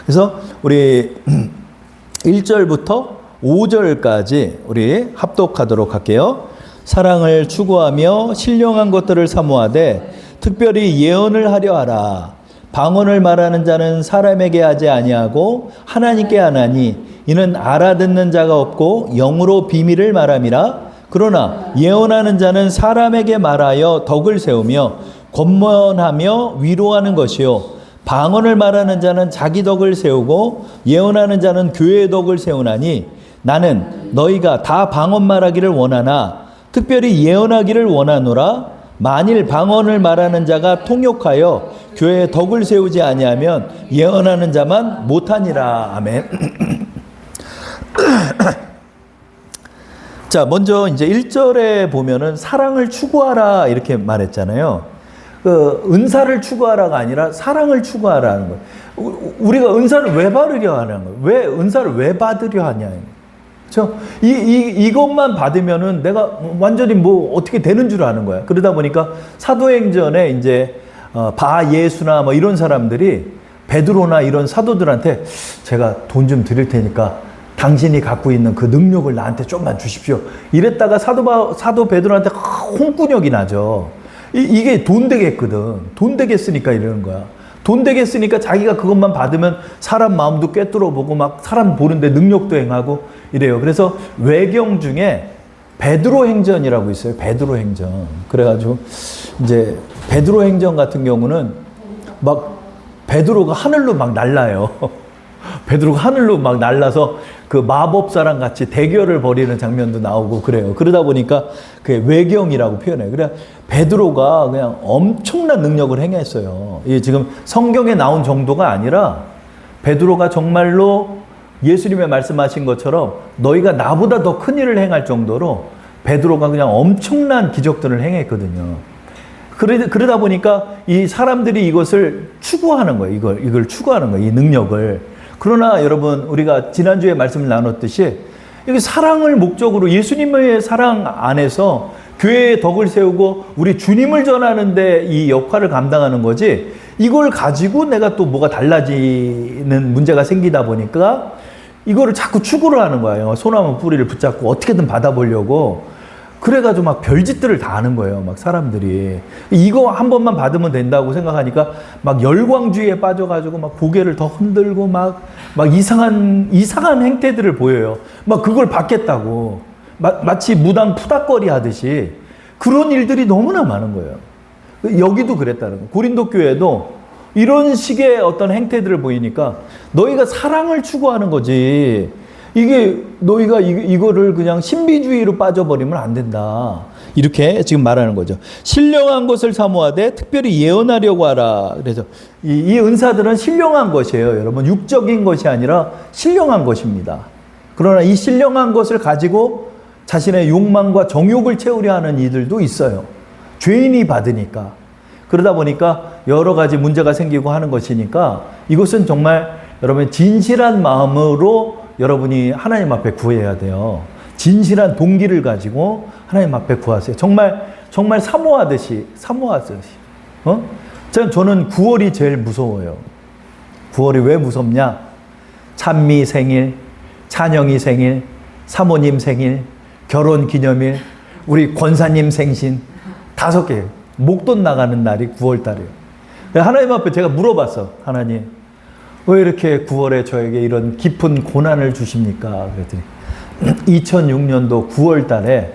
그래서 우리 1절부터 5절까지 우리 합독하도록 할게요. 사랑을 추구하며 신령한 것들을 사모하되 특별히 예언을 하려 하라. 방언을 말하는 자는 사람에게 하지 아니하고 하나님께 하나니 이는 알아듣는 자가 없고 영으로 비밀을 말함이라. 그러나 예언하는 자는 사람에게 말하여 덕을 세우며 권면하며 위로하는 것이요 방언을 말하는 자는 자기 덕을 세우고 예언하는 자는 교회의 덕을 세우나니 나는 너희가 다 방언 말하기를 원하나 특별히 예언하기를 원하노라. 만일 방언을 말하는 자가 통역하여 교회의 덕을 세우지 아니하면 예언하는 자만 못하니라. 아멘. 자, 먼저 이제 1절에 보면은 사랑을 추구하라 이렇게 말했잖아요. 그 은사를 추구하라가 아니라 사랑을 추구하라는 거예요. 우리가 은사를 왜 받으려 하는 거예요? 왜 은사를 왜 받으려 하냐? 그렇죠? 이것만 받으면은 내가 완전히 뭐 어떻게 되는 줄 아는 거야. 그러다 보니까 사도행전에 이제 바 예수나 뭐 이런 사람들이 베드로나 이런 사도들한테 제가 돈 좀 드릴 테니까 당신이 갖고 있는 그 능력을 나한테 좀만 주십시오. 이랬다가 사도 베드로한테 홍군역이 나죠. 이게 돈 되겠거든. 돈 되겠으니까 이러는 거야. 돈 되겠으니까 자기가 그것만 받으면 사람 마음도 꿰뚫어 보고 막 사람 보는데 능력도 행하고 이래요. 그래서 외경 중에 베드로 행전이라고 있어요. 베드로 행전. 그래가지고 이제 베드로 행전 같은 경우는 막 베드로가 하늘로 막 날라요. 베드로가 하늘로 막 날라서 그 마법사랑 같이 대결을 벌이는 장면도 나오고 그래요. 그러다 보니까 그게 외경이라고 표현해요. 그래 베드로가 그냥 엄청난 능력을 행했어요. 이게 지금 성경에 나온 정도가 아니라 베드로가 정말로 예수님의 말씀하신 것처럼 너희가 나보다 더 큰 일을 행할 정도로 베드로가 그냥 엄청난 기적들을 행했거든요. 그러다 보니까 이 사람들이 이것을 추구하는 거예요. 이걸 추구하는 거예요. 이 능력을. 그러나 여러분 우리가 지난주에 말씀을 나눴듯이 이게 사랑을 목적으로 예수님의 사랑 안에서 교회의 덕을 세우고 우리 주님을 전하는데 이 역할을 감당하는 거지 이걸 가지고 내가 또 뭐가 달라지는 문제가 생기다 보니까 이거를 자꾸 추구를 하는 거예요. 소나무 뿌리를 붙잡고 어떻게든 받아보려고 그래가지고 막 별짓들을 다 하는 거예요. 막 사람들이. 이거 한 번만 받으면 된다고 생각하니까 막 열광주의에 빠져가지고 막 고개를 더 흔들고 막 이상한 행태들을 보여요. 막 그걸 받겠다고. 마치 무당 푸닥거리 하듯이 그런 일들이 너무나 많은 거예요. 여기도 그랬다는 거예요. 고린도 교회도 이런 식의 어떤 행태들을 보이니까 너희가 사랑을 추구하는 거지. 이게 너희가 이거를 그냥 신비주의로 빠져버리면 안 된다. 이렇게 지금 말하는 거죠. 신령한 것을 사모하되 특별히 예언하려고 하라. 그래서 이 은사들은 신령한 것이에요. 여러분 육적인 것이 아니라 신령한 것입니다. 그러나 이 신령한 것을 가지고 자신의 욕망과 정욕을 채우려 하는 이들도 있어요. 죄인이 받으니까. 그러다 보니까 여러 가지 문제가 생기고 하는 것이니까 이것은 정말 여러분 진실한 마음으로 여러분이 하나님 앞에 구해야 돼요. 진실한 동기를 가지고 하나님 앞에 구하세요. 정말 사모하듯이. 저는 9월이 제일 무서워요. 9월이 왜 무섭냐? 찬미 생일, 찬영이 생일, 사모님 생일, 결혼 기념일, 우리 권사님 생신 5개. 목돈 나가는 날이 9월 달이에요. 하나님 앞에 제가 물어봤어. 하나님, 왜 이렇게 9월에 저에게 이런 깊은 고난을 주십니까? 그랬더니 2006년도 9월 달에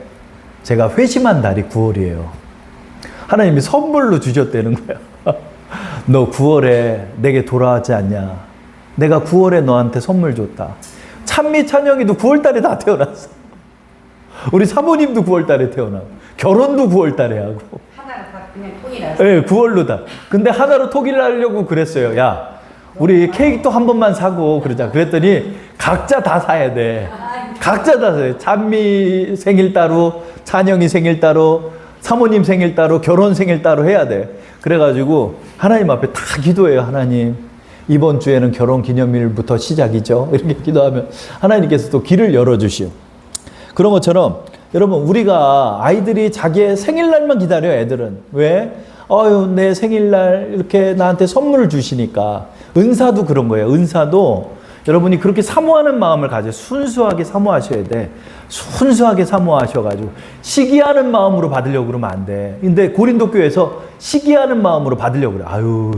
제가 회심한 달이 9월이에요. 하나님이 선물로 주셨다는 거야. 너 9월에 내게 돌아왔지 않냐? 내가 9월에 너한테 선물 줬다. 찬미, 찬영이도 9월 달에 다 태어났어. 우리 사모님도 9월 달에 태어나고 결혼도 9월 달에 하고. 하나로 다 그냥 통일하세요. 네, 9월로 다. 근데 하나로 통일하려고 그랬어요. 야, 우리 케이크도 한 번만 사고 그러자. 그랬더니 각자 다 사야 돼. 각자 다 사요. 찬미 생일 따로, 찬영이 생일 따로, 사모님 생일 따로, 결혼 생일 따로 해야 돼. 그래가지고 하나님 앞에 다 기도해요. 하나님, 이번 주에는 결혼 기념일부터 시작이죠. 이렇게 기도하면 하나님께서 또 길을 열어주시오. 그런 것처럼 여러분 우리가 아이들이 자기의 생일날만 기다려요. 애들은. 왜? 아유, 내 생일날 이렇게 나한테 선물을 주시니까. 은사도 그런 거예요. 은사도 여러분이 그렇게 사모하는 마음을 가져 순수하게 사모하셔야 돼. 순수하게 사모하셔가지고 시기하는 마음으로 받으려고 그러면 안 돼. 근데 고린도 교회에서 시기하는 마음으로 받으려고 그래. 아유,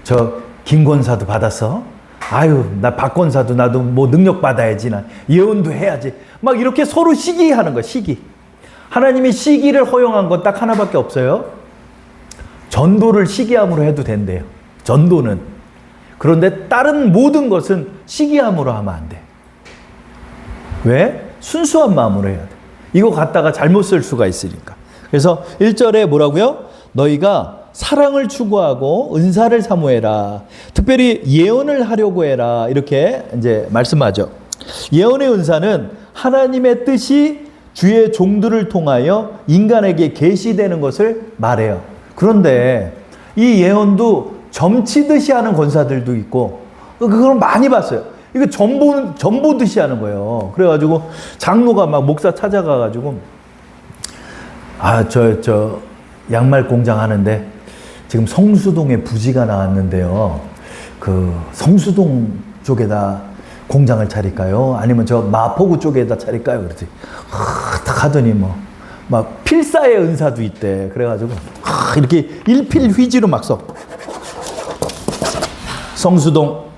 저 김권사도 받았어? 아유, 나 박권사도 나도 뭐 능력 받아야지. 나 예언도 해야지. 막 이렇게 서로 시기하는 거야. 시기. 하나님이 시기를 허용한 건 딱 하나밖에 없어요. 전도를 시기함으로 해도 된대요. 전도는. 그런데 다른 모든 것은 시기함으로 하면 안 돼. 왜? 순수한 마음으로 해야 돼. 이거 갖다가 잘못 쓸 수가 있으니까. 그래서 1절에 뭐라고요? 너희가 사랑을 추구하고 은사를 사모해라. 특별히 예언을 하려고 해라. 이렇게 이제 말씀하죠. 예언의 은사는 하나님의 뜻이 주의 종들을 통하여 인간에게 계시되는 것을 말해요. 그런데 이 예언도 점치듯이 하는 권사들도 있고, 그걸 많이 봤어요. 이거 전보듯이 하는 거예요. 그래가지고 장로가 막 목사 찾아가가지고, 아, 저 양말 공장 하는데 지금 성수동에 부지가 나왔는데요. 그 성수동 쪽에다 공장을 차릴까요? 아니면 저 마포구 쪽에다 차릴까요? 그랬더니 딱 하더니 막 필사의 은사도 있대. 그래가지고 이렇게 일필휘지로 막 써. 성수동.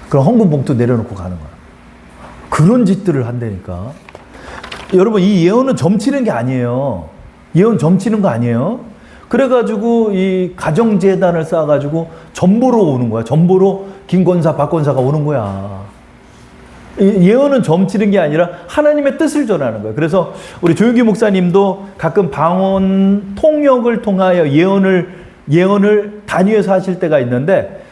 그럼 헌금 봉투 내려놓고 가는 거야. 그런 짓들을 한다니까. 여러분, 이 예언은 점치는 게 아니에요. 예언 점치는 거 아니에요. 그래가지고 이 가정재단을 쌓아가지고 전보로 오는 거야. 전보로 김권사, 박권사가 오는 거야. 예언은 점치는 게 아니라 하나님의 뜻을 전하는 거예요. 그래서 우리 조윤기 목사님도 가끔 방언 통역을 통하여 예언을 단위에서 하실 때가 있는데,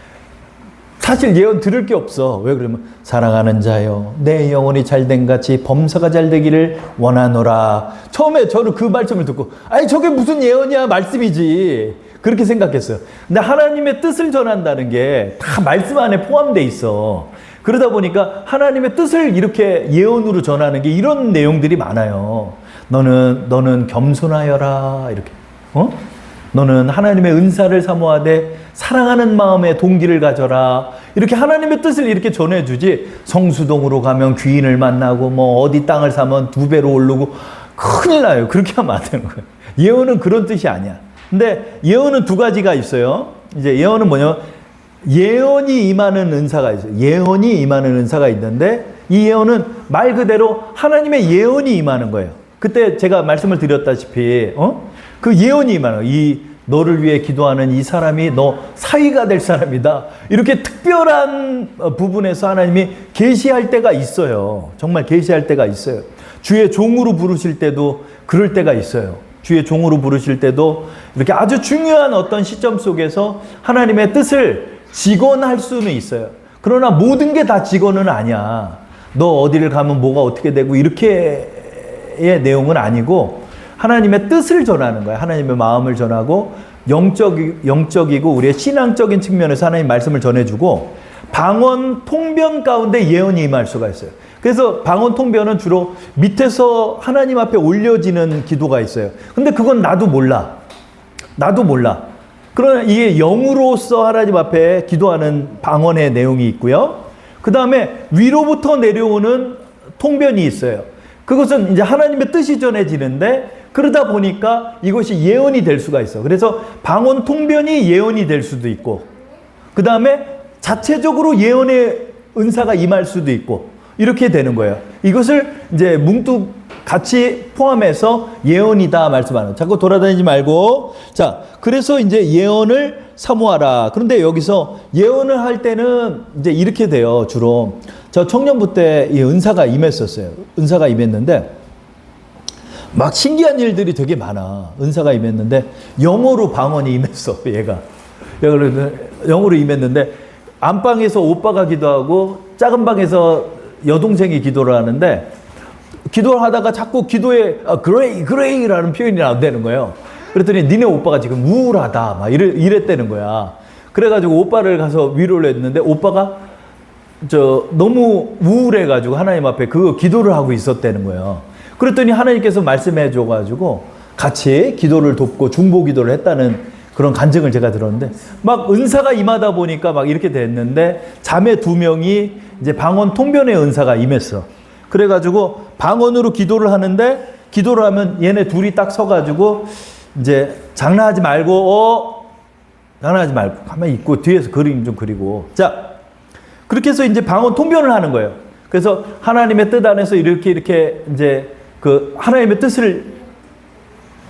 사실 예언 들을 게 없어. 왜 그러면 사랑하는 자여 내 영혼이 잘된 같이 범사가 잘되기를 원하노라. 처음에 저는 그 말씀을 듣고 아니 저게 무슨 예언이야, 말씀이지, 그렇게 생각했어요. 근데 하나님의 뜻을 전한다는 게 다 말씀 안에 포함되어 있어. 그러다 보니까 하나님의 뜻을 이렇게 예언으로 전하는 게 이런 내용들이 많아요. 너는 겸손하여라, 이렇게. 너는 하나님의 은사를 사모하되 사랑하는 마음의 동기를 가져라. 이렇게 하나님의 뜻을 이렇게 전해주지, 성수동으로 가면 귀인을 만나고 뭐 어디 땅을 사면 2배로 오르고 큰일 나요. 그렇게 하면 안 되는 거예요. 예언은 그런 뜻이 아니야. 근데 예언은 2가지가 있어요. 이제 예언은 뭐냐면 예언이 임하는 은사가 있어요. 예언이 임하는 은사가 있는데 이 예언은 말 그대로 하나님의 예언이 임하는 거예요. 그때 제가 말씀을 드렸다시피 그 예언이 임하는 거예요. 이 너를 위해 기도하는 이 사람이 너 사위가 될 사람이다. 이렇게 특별한 부분에서 하나님이 계시할 때가 있어요. 정말 계시할 때가 있어요. 주의 종으로 부르실 때도 그럴 때가 있어요. 주의 종으로 부르실 때도 이렇게 아주 중요한 어떤 시점 속에서 하나님의 뜻을 직언할 수는 있어요. 그러나 모든 게 다 직언은 아니야. 너 어디를 가면 뭐가 어떻게 되고 이렇게의 내용은 아니고 하나님의 뜻을 전하는 거야. 하나님의 마음을 전하고 영적이고 우리의 신앙적인 측면에서 하나님 말씀을 전해주고, 방언 통변 가운데 예언이 임할 수가 있어요. 그래서 방언 통변은 주로 밑에서 하나님 앞에 올려지는 기도가 있어요. 근데 그건 나도 몰라. 그러나 이게 영으로서 하나님 앞에 기도하는 방언의 내용이 있고요. 그 다음에 위로부터 내려오는 통변이 있어요. 그것은 이제 하나님의 뜻이 전해지는데, 그러다 보니까 이것이 예언이 될 수가 있어. 그래서 방언 통변이 예언이 될 수도 있고, 그 다음에 자체적으로 예언의 은사가 임할 수도 있고, 이렇게 되는 거예요. 이것을 이제 뭉뚱 같이 포함해서 예언이다 말씀하는 거예요. 자꾸 돌아다니지 말고. 자, 그래서 이제 예언을 사모하라. 그런데 여기서 예언을 할 때는 이제 이렇게 돼요. 주로 저 청년부 때 이 은사가 임했었어요. 은사가 임했는데 막 신기한 일들이 되게 많아. 은사가 임했는데 영어로 방언이 임했어. 얘가 영어로 임했는데 안방에서 오빠가 기도하고 작은 방에서 여동생이 기도를 하는데, 기도를 하다가 자꾸 기도에 그레이라는 표현이 나온다는 거예요. 그랬더니 니네 오빠가 지금 우울하다 막 이랬다는 거야. 그래가지고 오빠를 가서 위로를 했는데 오빠가 너무 우울해가지고 하나님 앞에 그 기도를 하고 있었다는 거예요. 그랬더니 하나님께서 말씀해 줘가지고 같이 기도를 돕고 중보 기도를 했다는 그런 간증을 제가 들었는데, 막 은사가 임하다 보니까 막 이렇게 됐는데, 자매 2명이 이제 방언 통변의 은사가 임했어. 그래가지고 방언으로 기도를 하는데, 기도를 하면 얘네 둘이 딱 서가지고 이제 장난하지 말고 장난하지 말고 가만히 있고 뒤에서 그림 좀 그리고, 자 그렇게 해서 이제 방언 통변을 하는 거예요. 그래서 하나님의 뜻 안에서 이렇게 이제 그 하나님의 뜻을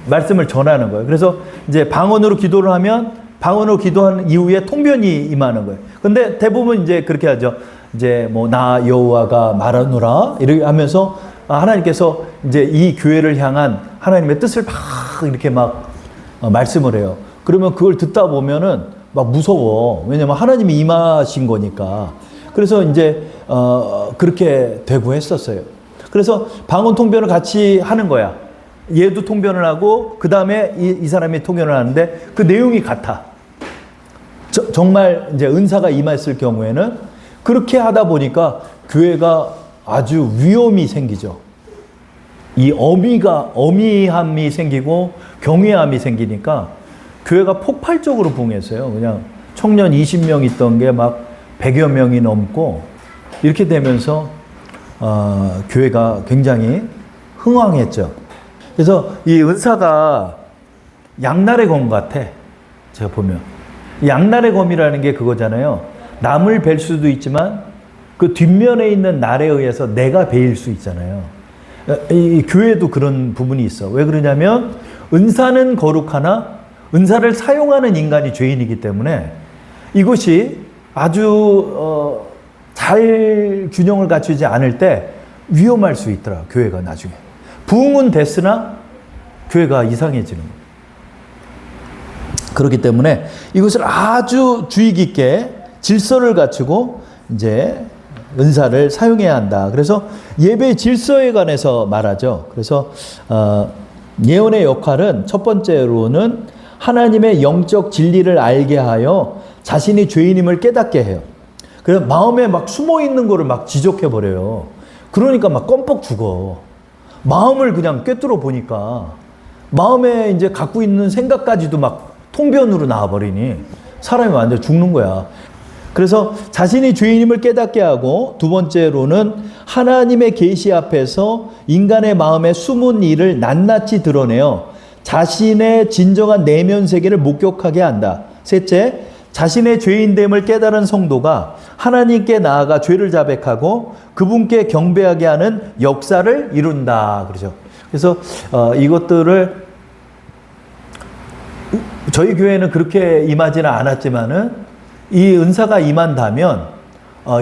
말씀을 전하는 거예요. 그래서 이제 방언으로 기도를 하면 방언으로 기도한 이후에 통변이 임하는 거예요. 근데 대부분 이제 그렇게 하죠. 이제 뭐 나 여호와가 말하노라 이렇게 하면서 하나님께서 이제 이 교회를 향한 하나님의 뜻을 막 이렇게 막 말씀을 해요. 그러면 그걸 듣다 보면은 막 무서워. 왜냐면 하나님이 임하신 거니까. 그래서 이제 그렇게 되고 했었어요. 그래서 방언 통변을 같이 하는 거야. 얘도 통변을 하고 그 다음에 이 사람이 통변을 하는데 그 내용이 같아. 정말 이제 은사가 임했을 경우에는 그렇게 하다 보니까 교회가 아주 위험이 생기죠. 이 어미함이 생기고 경외함이 생기니까 교회가 폭발적으로 부흥했어요. 그냥 청년 20명 있던 게 막 100여 명이 넘고 이렇게 되면서 교회가 굉장히 흥왕했죠. 그래서 이 은사가 양날의 검 같아. 제가 보면 양날의 검이라는 게 그거잖아요. 남을 뵐 수도 있지만 그 뒷면에 있는 날에 의해서 내가 베일 수 있잖아요. 이 교회도 그런 부분이 있어. 왜 그러냐면 은사는 거룩하나 은사를 사용하는 인간이 죄인이기 때문에 이것이 아주 잘 균형을 갖추지 않을 때 위험할 수 있더라. 교회가 나중에. 부흥은 됐으나 교회가 이상해지는 거예요. 그렇기 때문에 이것을 아주 주의 깊게 질서를 갖추고 이제 은사를 사용해야 한다. 그래서 예배 질서에 관해서 말하죠. 그래서 예언의 역할은 첫 번째로는 하나님의 영적 진리를 알게 하여 자신이 죄인임을 깨닫게 해요. 그래서 마음에 막 숨어 있는 거를 막 지적해 버려요. 그러니까 막 껌뻑 죽어. 마음을 그냥 꿰뚫어 보니까 마음에 이제 갖고 있는 생각까지도 막 통변으로 나와버리니 사람이 완전 죽는 거야. 그래서 자신이 죄인임을 깨닫게 하고 두 번째로는 하나님의 계시 앞에서 인간의 마음에 숨은 일을 낱낱이 드러내어 자신의 진정한 내면 세계를 목격하게 한다. 셋째, 자신의 죄인됨을 깨달은 성도가 하나님께 나아가 죄를 자백하고 그분께 경배하게 하는 역사를 이룬다. 그러죠. 그래서 이것들을 저희 교회는 그렇게 임하지는 않았지만은 이 은사가 임한다면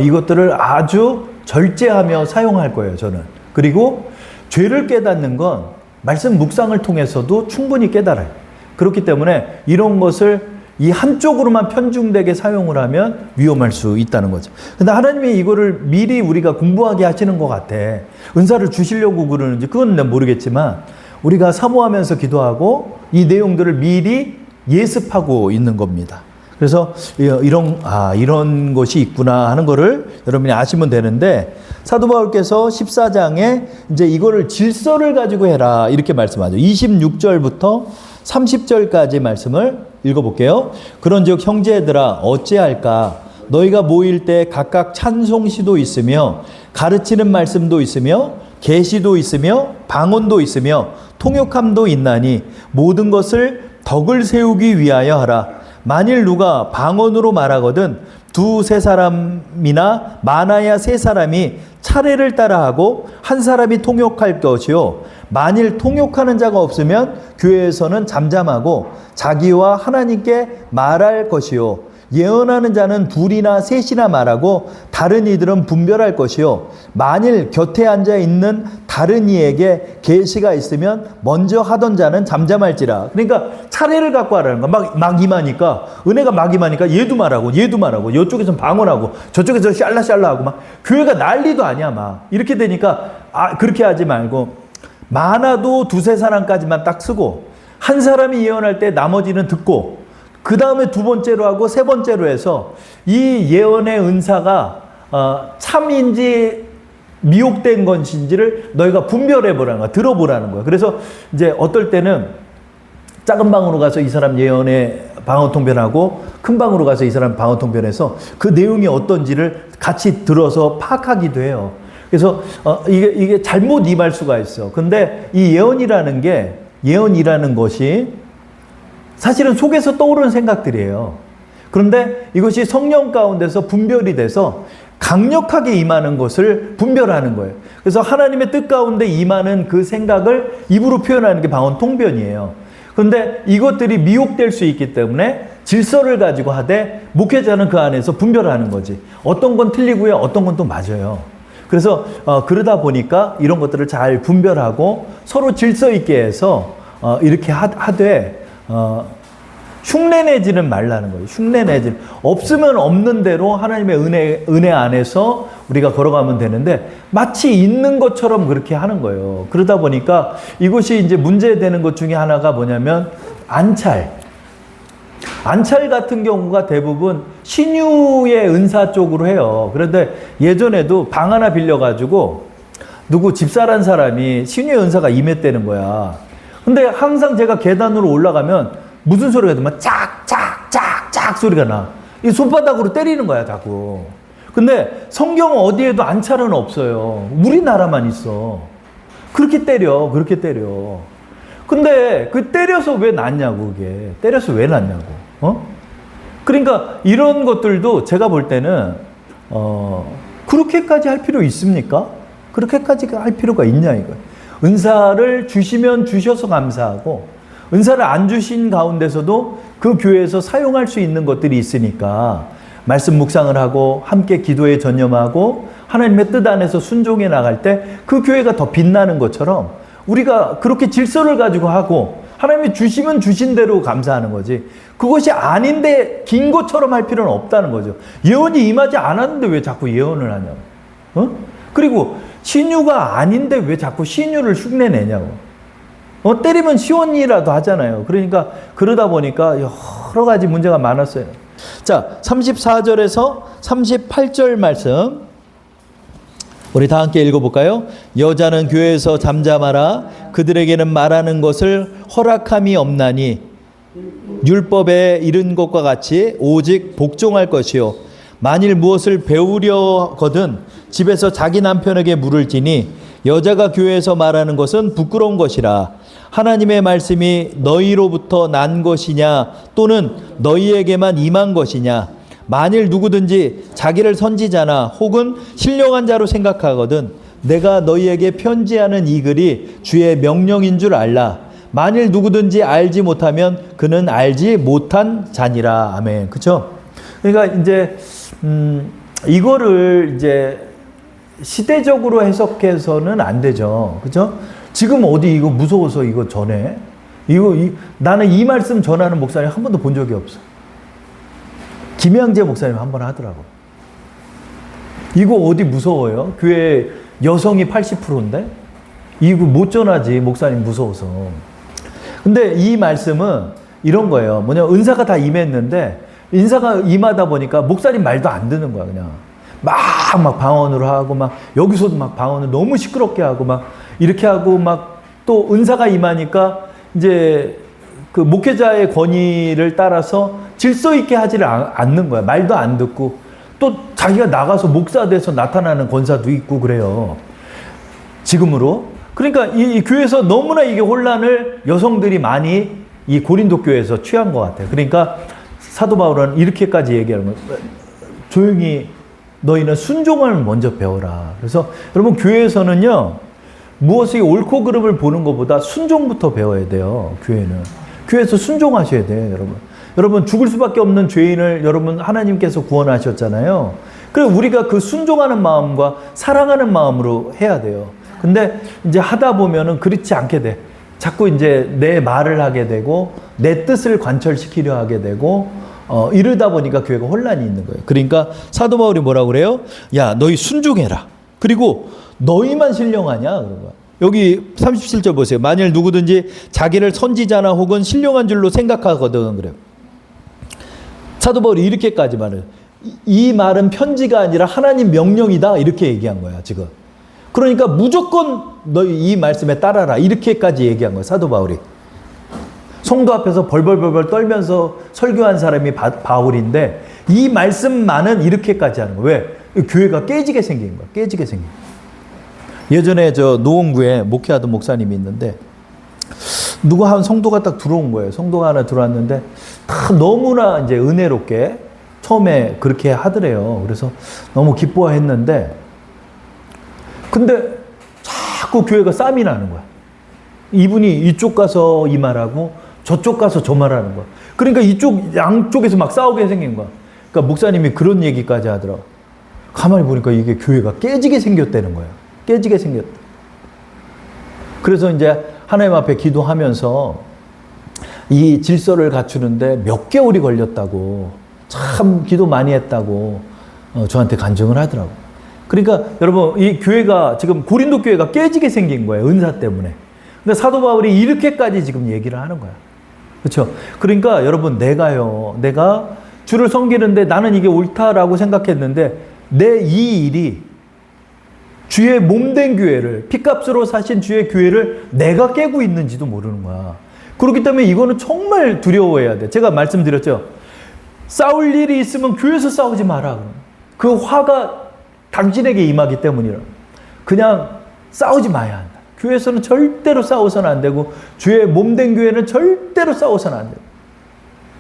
이것들을 아주 절제하며 사용할 거예요, 저는. 그리고 죄를 깨닫는 건 말씀 묵상을 통해서도 충분히 깨달아요. 그렇기 때문에 이런 것을 이 한쪽으로만 편중되게 사용을 하면 위험할 수 있다는 거죠. 근데 하나님이 이거를 미리 우리가 공부하게 하시는 것 같아. 은사를 주시려고 그러는지 그건 난 모르겠지만 우리가 사모하면서 기도하고 이 내용들을 미리 예습하고 있는 겁니다. 그래서 이런 것이 있구나 하는 거를 여러분이 아시면 되는데, 사도 바울께서 14장에 이제 이거를 질서를 가지고 해라 이렇게 말씀하죠. 26절부터 30절까지 말씀을 읽어볼게요. 그런즉 형제들아 어찌할까? 너희가 모일 때 각각 찬송시도 있으며 가르치는 말씀도 있으며 계시도 있으며 방언도 있으며 통역함도 있나니 모든 것을 덕을 세우기 위하여 하라. 만일 누가 방언으로 말하거든 두세 사람이나 많아야 세 사람이 차례를 따라하고 한 사람이 통역할 것이요. 만일 통역하는 자가 없으면 교회에서는 잠잠하고 자기와 하나님께 말할 것이요. 예언하는 자는 둘이나 셋이나 말하고 다른 이들은 분별할 것이요. 만일 곁에 앉아 있는 다른 이에게 계시가 있으면 먼저 하던 자는 잠잠할지라. 그러니까 차례를 갖고 하라는 거야. 막 임하니까, 은혜가 막 임하니까 얘도 말하고 이쪽에서는 방언하고 저쪽에서 샬라샬라하고 막 교회가 난리도 아니야. 막 이렇게 되니까 그렇게 하지 말고 많아도 두세 사람까지만 딱 쓰고 한 사람이 예언할 때 나머지는 듣고 그 다음에 두 번째로 하고 세 번째로 해서 이 예언의 은사가 참인지 미혹된 것인지를 너희가 분별해 보라는 거야. 들어보라는 거야. 그래서 이제 어떨 때는 작은 방으로 가서 이 사람 예언의 방언통변하고 큰 방으로 가서 이 사람 방언통변해서 그 내용이 어떤지를 같이 들어서 파악하기도 해요. 그래서 이게 잘못 임할 수가 있어. 근데 이 예언이라는 것이 사실은 속에서 떠오르는 생각들이에요. 그런데 이것이 성령 가운데서 분별이 돼서 강력하게 임하는 것을 분별하는 거예요. 그래서 하나님의 뜻 가운데 임하는 그 생각을 입으로 표현하는 게 방언통변이에요. 그런데 이것들이 미혹될 수 있기 때문에 질서를 가지고 하되 목회자는 그 안에서 분별하는 거지. 어떤 건 틀리고요. 어떤 건 또 맞아요. 그래서 그러다 보니까 이런 것들을 잘 분별하고 서로 질서 있게 해서 이렇게 하되 흉내내지는 말라는 거예요. 흉내내지. 없으면 없는 대로 하나님의 은혜 안에서 우리가 걸어가면 되는데 마치 있는 것처럼 그렇게 하는 거예요. 그러다 보니까 이것이 이제 문제되는 것 중에 하나가 뭐냐면 안찰 같은 경우가 대부분 신유의 은사 쪽으로 해요. 그런데 예전에도 방 하나 빌려가지고 누구 집사란 사람이 신유의 은사가 임했다는 거야. 근데 항상 제가 계단으로 올라가면 무슨 소리가 들면 짝짝짝짝 소리가 나. 이 손바닥으로 때리는 거야 자꾸. 근데 성경 어디에도 안찰은 없어요. 우리나라만 있어. 그렇게 때려. 근데 그 때려서 왜 났냐고 그게. 때려서 왜 났냐고. 그러니까 이런 것들도 제가 볼 때는 그렇게까지 할 필요 있습니까? 그렇게까지 할 필요가 있냐 이거예요. 은사를 주시면 주셔서 감사하고 은사를 안 주신 가운데서도 그 교회에서 사용할 수 있는 것들이 있으니까 말씀 묵상을 하고 함께 기도에 전념하고 하나님의 뜻 안에서 순종해 나갈 때 그 교회가 더 빛나는 것처럼 우리가 그렇게 질서를 가지고 하고 하나님이 주시면 주신 대로 감사하는 거지. 그것이 아닌데 긴 것처럼 할 필요는 없다는 거죠. 예언이 임하지 않았는데 왜 자꾸 예언을 하냐고. 그리고 신유가 아닌데 왜 자꾸 신유를 흉내내냐고. 때리면 시원이라도 하잖아요. 그러니까 그러다 보니까 여러 가지 문제가 많았어요. 자, 34절에서 38절 말씀 우리 다 함께 읽어볼까요? 여자는 교회에서 잠잠하라. 그들에게는 말하는 것을 허락함이 없나니 율법에 이른 것과 같이 오직 복종할 것이요. 만일 무엇을 배우려거든 집에서 자기 남편에게 물을 지니 여자가 교회에서 말하는 것은 부끄러운 것이라. 하나님의 말씀이 너희로부터 난 것이냐 또는 너희에게만 임한 것이냐. 만일 누구든지 자기를 선지자나 혹은 신령한 자로 생각하거든 내가 너희에게 편지하는 이 글이 주의 명령인 줄 알라. 만일 누구든지 알지 못하면 그는 알지 못한 자니라. 아멘. 그렇죠? 그러니까 이제 이거를 이제 시대적으로 해석해서는 안 되죠. 그렇죠? 지금 어디 이거 무서워서 이거 전해? 나는 이 말씀 전하는 목사님 한 번도 본 적이 없어. 김양재 목사님 한 번 하더라고. 이거 어디 무서워요? 교회 여성이 80%인데? 이거 못 전하지, 목사님 무서워서. 근데 이 말씀은 이런 거예요. 뭐냐, 은사가 다 임했는데, 인사가 임하다 보니까 목사님 말도 안 듣는 거야, 그냥. 막 방언으로 하고, 여기서도 막 방언을 너무 시끄럽게 하고, 이렇게 하고, 또 은사가 임하니까, 이제, 그 목회자의 권위를 따라서 질서 있게 하지를 않는 거야. 말도 안 듣고. 또 자기가 나가서 목사 돼서 나타나는 권사도 있고 그래요. 지금으로. 그러니까 이 교회에서 너무나 이게 혼란을 여성들이 많이 이 고린도 교회에서 취한 것 같아요. 그러니까 사도 바울은 이렇게까지 얘기하는 거예요. 조용히 너희는 순종을 먼저 배워라. 그래서 여러분 교회에서는요. 무엇이 옳고 그름을 보는 것보다 순종부터 배워야 돼요. 교회에서 순종하셔야 돼요. 여러분 죽을 수밖에 없는 죄인을 여러분 하나님께서 구원하셨잖아요. 그래서 우리가 그 순종하는 마음과 사랑하는 마음으로 해야 돼요. 근데 이제 하다 보면은 그렇지 않게 돼. 자꾸 이제 내 말을 하게 되고 내 뜻을 관철시키려 하게 되고 이러다 보니까 교회가 혼란이 있는 거예요. 그러니까 사도 바울이 뭐라고 그래요? 야, 너희 순종해라. 그리고 너희만 신령하냐? 그런 거야. 여기 37절 보세요. 만일 누구든지 자기를 선지자나 혹은 신령한 줄로 생각하거든 그래요. 사도 바울이 이렇게까지 말해요. 이 말은 편지가 아니라 하나님 명령이다 이렇게 얘기한 거야 지금. 그러니까 무조건 너희 이 말씀에 따라라. 이렇게까지 얘기한 거예요. 사도 바울이. 성도 앞에서 벌벌벌벌 떨면서 설교한 사람이 바울인데 이 말씀만은 이렇게까지 하는 거예요. 왜? 교회가 깨지게 생긴 거야. 깨지게 생긴 거야. 예전에 저 노원구에 목회하던 목사님이 있는데 누가 한 성도가 딱 들어온 거예요. 성도가 하나 들어왔는데 다 너무나 이제 은혜롭게 처음에 그렇게 하더래요. 그래서 너무 기뻐했는데 근데 자꾸 교회가 쌈이 나는 거야. 이분이 이쪽 가서 이 말하고 저쪽 가서 저 말하는 거야. 그러니까 이쪽 양쪽에서 막 싸우게 생긴 거야. 그러니까 목사님이 그런 얘기까지 하더라. 가만히 보니까 이게 교회가 깨지게 생겼다는 거야. 깨지게 생겼다. 그래서 이제 하나님 앞에 기도하면서 이 질서를 갖추는데 몇 개월이 걸렸다고 참 기도 많이 했다고 저한테 간증을 하더라고. 그러니까 여러분 이 교회가 지금 고린도 교회가 깨지게 생긴 거예요. 은사 때문에. 그러니까 사도 바울이 이렇게까지 지금 얘기를 하는 거야. 그렇죠? 그러니까 여러분 내가 주를 섬기는데 나는 이게 옳다라고 생각했는데 내 이 일이 주의 몸된 교회를 피값으로 사신 주의 교회를 내가 깨고 있는지도 모르는 거야. 그렇기 때문에 이거는 정말 두려워해야 돼. 제가 말씀드렸죠. 싸울 일이 있으면 교회에서 싸우지 마라. 그 화가 당신에게 임하기 때문이라. 그냥 싸우지 마야 한다. 교회에서는 절대로 싸워서는 안 되고 주의 몸된 교회는 절대로 싸워서는 안 되고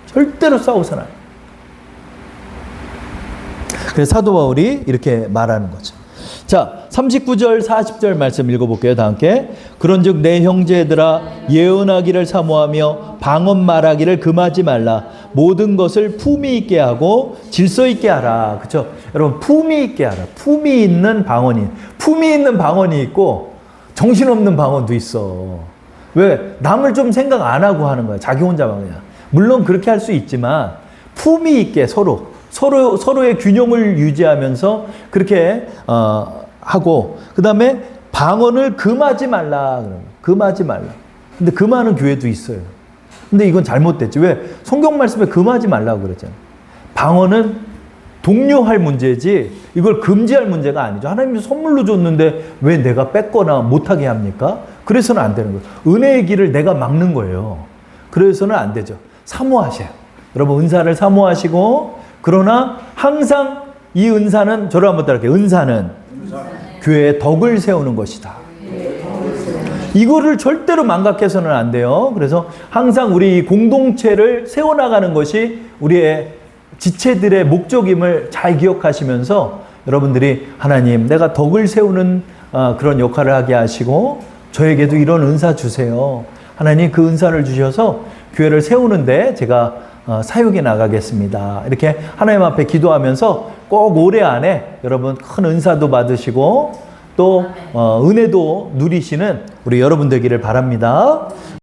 절대로 싸워서는 안 돼. 그래서 사도 바울이 이렇게 말하는 거죠. 자, 39절 40절 말씀 읽어볼게요. 다 함께. 그런즉 내 형제들아 예언하기를 사모하며 방언 말하기를 금하지 말라. 모든 것을 품위 있게 하고 질서 있게 하라. 그렇죠? 여러분 품위 있게 하라. 품위 있는 방언이 있고 정신없는 방언도 있어. 왜? 남을 좀 생각 안 하고 하는 거야. 자기 혼자만 그냥. 물론 그렇게 할 수 있지만 품위 있게 서로의 균형을 유지하면서 그렇게 하고 그 다음에 방언을 금하지 말라. 금하지 말라. 근데 금하는 교회도 있어요. 근데 이건 잘못됐지. 왜? 성경 말씀에 금하지 말라고 그랬잖아요. 방언은 독려할 문제지 이걸 금지할 문제가 아니죠. 하나님이 선물로 줬는데 왜 내가 뺏거나 못하게 합니까? 그래서는 안 되는 거예요. 은혜의 길을 내가 막는 거예요. 그래서는 안 되죠. 사모하셔요. 여러분 은사를 사모하시고 그러나 항상 이 은사는 저를 한번 따라할게요. 은사는 교회의 덕을 세우는 것이다. 이거를 절대로 망각해서는 안 돼요. 그래서 항상 우리 공동체를 세워나가는 것이 우리의 지체들의 목적임을 잘 기억하시면서 여러분들이 하나님 내가 덕을 세우는 그런 역할을 하게 하시고 저에게도 이런 은사 주세요. 하나님 그 은사를 주셔서 교회를 세우는데 제가 사역에 나가겠습니다. 이렇게 하나님 앞에 기도하면서 꼭 올해 안에 여러분 큰 은사도 받으시고 또 은혜도 누리시는 우리 여러분 되기를 바랍니다.